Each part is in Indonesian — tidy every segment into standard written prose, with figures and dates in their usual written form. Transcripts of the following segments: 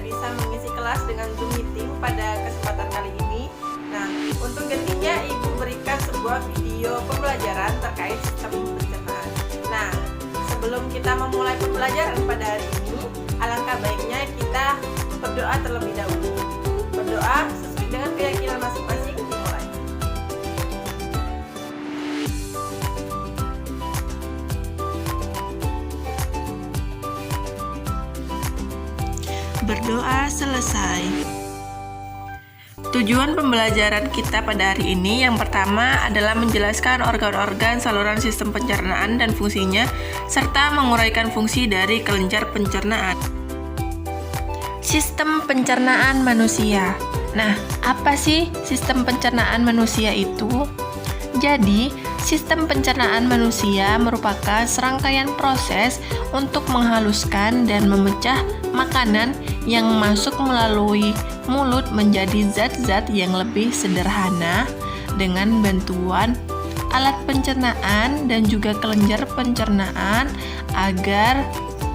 bisa mengisi kelas dengan Zoom meeting pada kesempatan kali ini. Nah, untuk gantinya Ibu berikan sebuah video pembelajaran terkait sistem pencernaan. Nah, sebelum kita memulai pembelajaran pada hari ini, alangkah baiknya kita berdoa terlebih dahulu. Berdoa sesuai dengan keyakinan masing-masing, dimulai. Berdoa selesai. Tujuan pembelajaran kita pada hari ini yang pertama adalah menjelaskan organ-organ saluran sistem pencernaan dan fungsinya, serta menguraikan fungsi dari kelenjar pencernaan. Sistem pencernaan manusia. Nah, apa sih sistem pencernaan manusia itu? Jadi, sistem pencernaan manusia merupakan serangkaian proses untuk menghaluskan dan memecah makanan yang masuk melalui mulut menjadi zat-zat yang lebih sederhana dengan bantuan alat pencernaan dan juga kelenjar pencernaan agar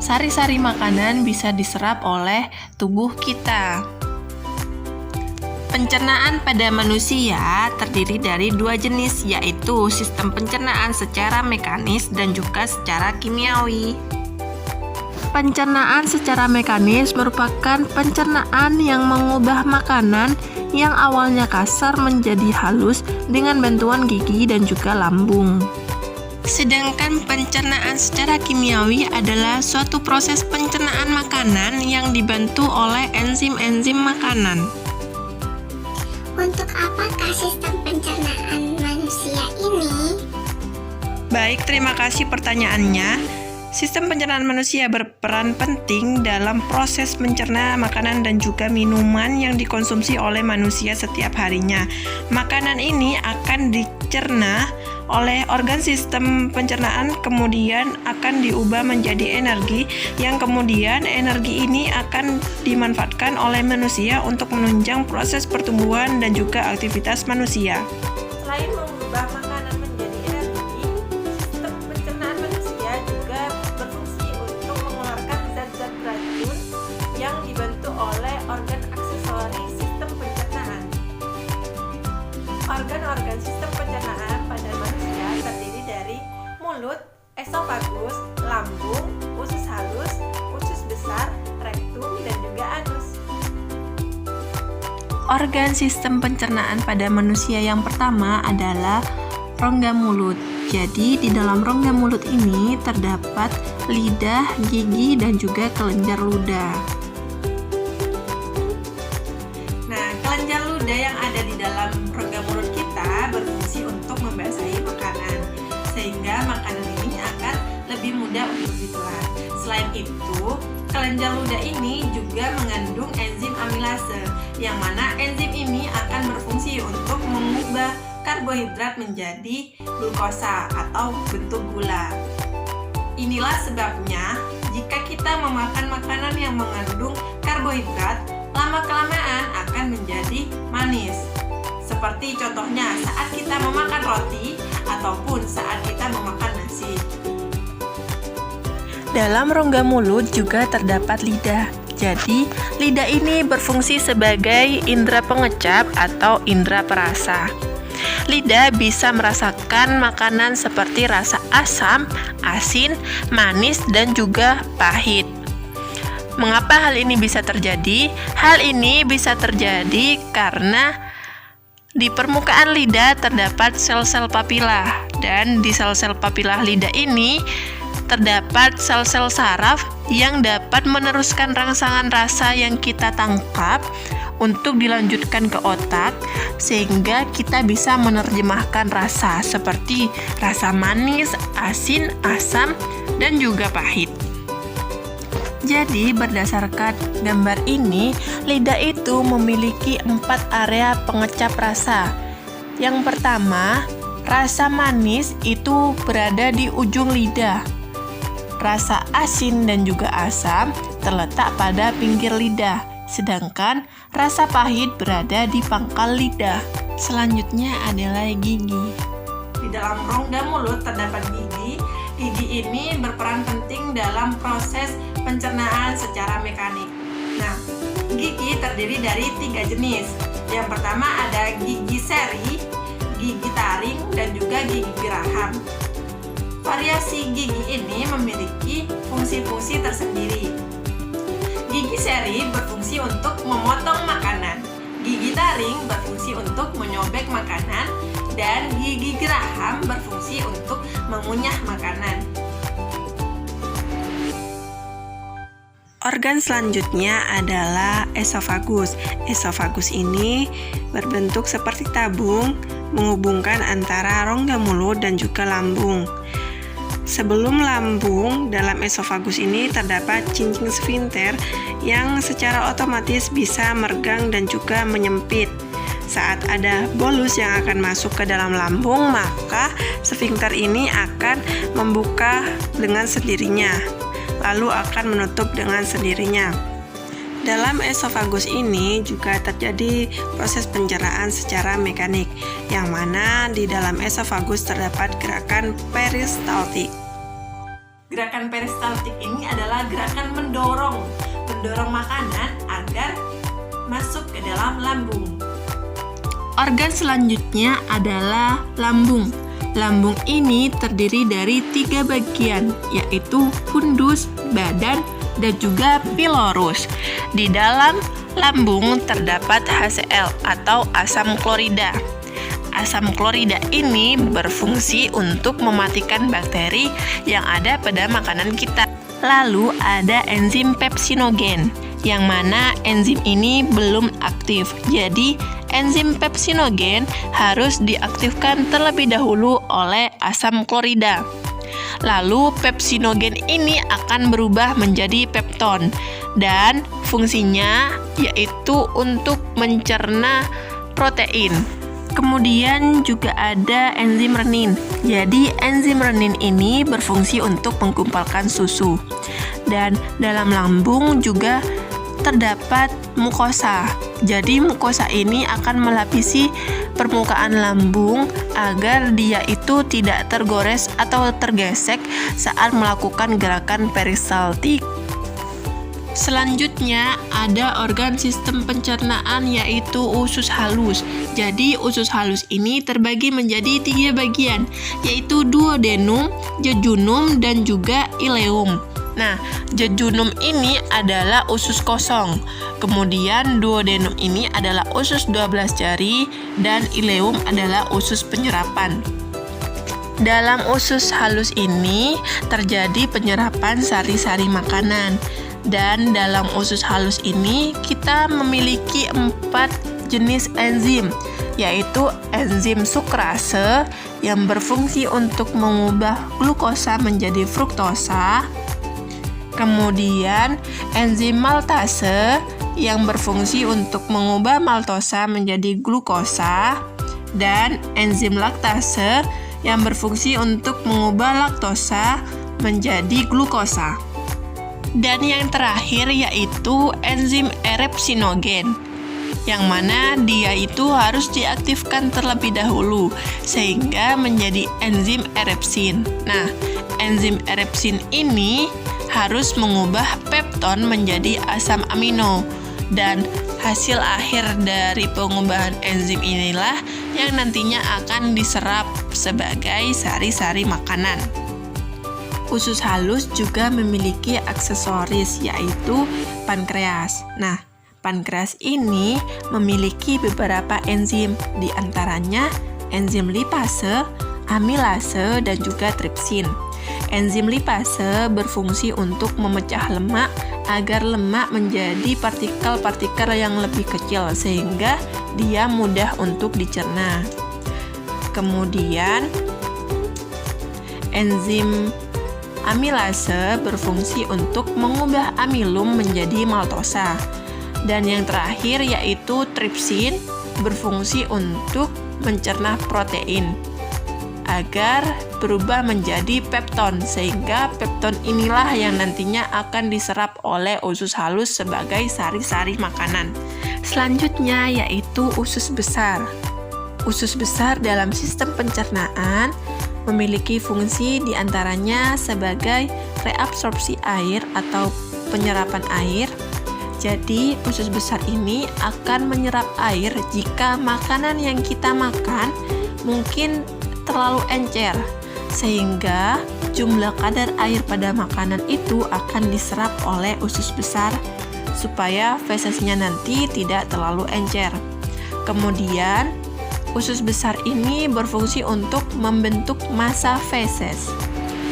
sari-sari makanan bisa diserap oleh tubuh kita. Pencernaan pada manusia terdiri dari dua jenis, yaitu sistem pencernaan secara mekanis dan juga secara kimiawi. Pencernaan secara mekanis merupakan pencernaan yang mengubah makanan yang awalnya kasar menjadi halus dengan bantuan gigi dan juga lambung. Sedangkan pencernaan secara kimiawi adalah suatu proses pencernaan makanan yang dibantu oleh enzim-enzim makanan. Untuk apakah sistem pencernaan manusia ini? Baik, terima kasih pertanyaannya. Sistem pencernaan manusia berperan penting dalam proses mencerna makanan dan juga minuman yang dikonsumsi oleh manusia setiap harinya. Makanan ini akan dicerna oleh organ sistem pencernaan, kemudian akan diubah menjadi energi, yang kemudian energi ini akan dimanfaatkan oleh manusia untuk menunjang proses pertumbuhan dan juga aktivitas manusia. Selain mengubah makanan menjadi energi, sistem pencernaan manusia juga berfungsi untuk mengeluarkan zat-zat beracun yang dibantu oleh organ aksesori sistem pencernaan. Organ-organ sistem pencernaan pada manusia terdiri dari mulut, esofagus, lambung, usus halus, usus besar, rektum, dan juga anus. Organ sistem pencernaan pada manusia yang pertama adalah rongga mulut. Jadi, di dalam rongga mulut ini terdapat lidah, gigi, dan juga kelenjar ludah. Nah, kelenjar ludah yang ada di dalam rongga mulut kita berfungsi untuk membasahi makanan, sehingga makanan ini akan lebih mudah untuk ditelan. Selain itu, kelenjar ludah ini juga mengandung enzim amilase, yang mana enzim ini akan berfungsi untuk mengubah karbohidrat menjadi glukosa atau bentuk gula. Inilah sebabnya jika kita memakan makanan yang mengandung karbohidrat, lama-kelamaan akan menjadi manis. Seperti contohnya saat kita memakan roti ataupun saat kita memakan nasi. Dalam rongga mulut juga terdapat lidah. Jadi, lidah ini berfungsi sebagai indera pengecap atau indera perasa. Lidah bisa merasakan makanan seperti rasa asam, asin, manis, dan juga pahit. Mengapa hal ini bisa terjadi? Hal ini bisa terjadi karena di permukaan lidah terdapat sel-sel papila, dan di sel-sel papila lidah ini terdapat sel-sel saraf yang dapat meneruskan rangsangan rasa yang kita tangkap untuk dilanjutkan ke otak, sehingga kita bisa menerjemahkan rasa seperti rasa manis, asin, asam, dan juga pahit. Jadi, berdasarkan gambar ini, lidah itu memiliki 4 area pengecap rasa. Yang pertama, rasa manis itu berada di ujung lidah. Rasa asin dan juga asam terletak pada pinggir lidah, sedangkan rasa pahit berada di pangkal lidah. Selanjutnya adalah gigi. Di dalam rongga mulut terdapat gigi. Gigi ini berperan penting dalam proses pencernaan secara mekanik. Nah, Gigi terdiri dari 3 jenis. Yang pertama ada gigi seri, gigi taring, dan juga gigi geraham. Variasi gigi ini memiliki fungsi-fungsi tersendiri. Gigi seri berfungsi untuk memotong makanan, gigi taring berfungsi untuk menyobek makanan, dan gigi geraham berfungsi untuk mengunyah makanan. Organ selanjutnya adalah esofagus. Esofagus ini berbentuk seperti tabung, menghubungkan antara rongga mulut dan juga lambung. Sebelum lambung, dalam esofagus ini terdapat cincin sfinkter yang secara otomatis bisa meregang dan juga menyempit. Saat ada bolus yang akan masuk ke dalam lambung, maka sfinkter ini akan membuka dengan sendirinya, lalu akan menutup dengan sendirinya. Dalam esofagus ini juga terjadi proses pencernaan secara mekanik, yang mana di dalam esofagus terdapat gerakan peristaltik. Gerakan peristaltik ini adalah gerakan mendorong makanan agar masuk ke dalam lambung. Organ selanjutnya adalah lambung. Lambung ini terdiri dari 3 bagian, yaitu fundus, badan, dan juga pilorus. Di dalam lambung terdapat HCl atau asam klorida. Asam klorida ini berfungsi untuk mematikan bakteri yang ada pada makanan kita. Lalu ada enzim pepsinogen, yang mana enzim ini belum aktif. Jadi, enzim pepsinogen harus diaktifkan terlebih dahulu oleh asam klorida. Lalu, pepsinogen ini akan berubah menjadi pepton, dan fungsinya yaitu untuk mencerna protein. Kemudian juga ada enzim renin. Jadi enzim renin ini berfungsi untuk menggumpalkan susu. Dan dalam lambung juga terdapat mukosa. Jadi mukosa ini akan melapisi permukaan lambung agar dia itu tidak tergores atau tergesek saat melakukan gerakan peristaltik. Selanjutnya ada organ sistem pencernaan, yaitu usus halus. Jadi usus halus ini terbagi menjadi 3 bagian, yaitu duodenum, jejunum, dan juga ileum. Nah, jejunum ini adalah usus kosong. Kemudian duodenum ini adalah usus 12 jari, dan ileum adalah usus penyerapan. Dalam usus halus ini terjadi penyerapan sari-sari makanan. Dan dalam usus halus ini kita memiliki 4 jenis enzim, yaitu enzim sukrase yang berfungsi untuk mengubah glukosa menjadi fruktosa, kemudian enzim maltase yang berfungsi untuk mengubah maltosa menjadi glukosa, dan enzim laktase yang berfungsi untuk mengubah laktosa menjadi glukosa. Dan yang terakhir yaitu enzim erepsinogen, yang mana dia itu harus diaktifkan terlebih dahulu sehingga menjadi enzim erepsin. Nah, enzim erepsin ini harus mengubah pepton menjadi asam amino, dan hasil akhir dari pengubahan enzim inilah yang nantinya akan diserap sebagai sari-sari makanan. Usus halus juga memiliki aksesoris, yaitu pankreas. Nah, pankreas ini memiliki beberapa enzim, di antaranya enzim lipase, amilase, dan juga tripsin. Enzim lipase berfungsi untuk memecah lemak agar lemak menjadi partikel-partikel yang lebih kecil sehingga dia mudah untuk dicerna. Kemudian enzim amilase berfungsi untuk mengubah amilum menjadi maltosa. Dan yang terakhir yaitu tripsin berfungsi untuk mencerna protein agar berubah menjadi pepton, sehingga pepton inilah yang nantinya akan diserap oleh usus halus sebagai sari-sari makanan. Selanjutnya yaitu usus besar. Usus besar dalam sistem pencernaan memiliki fungsi diantaranya sebagai reabsorpsi air atau penyerapan air, Jadi, usus besar ini akan menyerap air jika makanan yang kita makan mungkin terlalu encer, sehingga jumlah kadar air pada makanan itu akan diserap oleh usus besar supaya fesesnya nanti tidak terlalu encer. Kemudian, usus besar ini berfungsi untuk membentuk massa feses.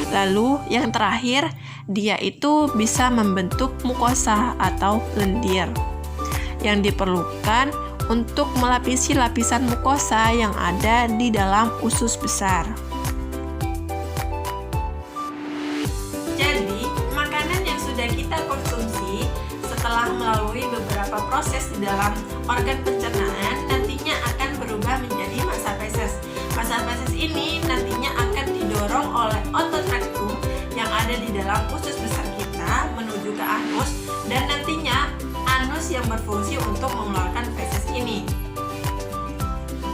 Lalu yang terakhir, dia itu bisa membentuk mukosa atau lendir yang diperlukan untuk melapisi lapisan mukosa yang ada di dalam usus besar. Jadi, makanan yang sudah kita konsumsi setelah melalui beberapa proses di dalam organ pencernaan nantinya akan berubah menjadi massa feses. Massa feses ini nantinya akan didorong oleh otot rektum yang ada di dalam usus besar kita menuju ke anus, dan nantinya anus yang berfungsi untuk mengeluarkan feses ini.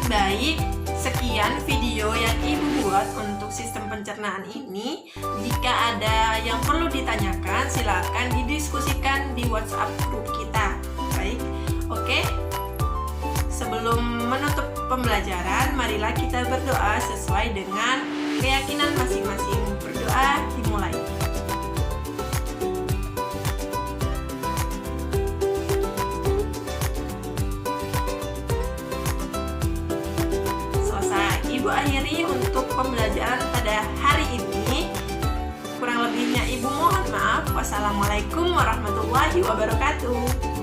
Baik, sekian video yang Ibu buat untuk sistem pencernaan ini. Jika ada yang perlu ditanyakan, silakan didiskusikan di WhatsApp grup kita. Baik, oke. Sebelum menutup pembelajaran, marilah kita berdoa sesuai dengan keyakinan masing-masing. Berdoa dimulai. Selesai. Ibu akhiri untuk pembelajaran pada hari ini. Kurang lebihnya Ibu mohon maaf. Wassalamualaikum warahmatullahi wabarakatuh.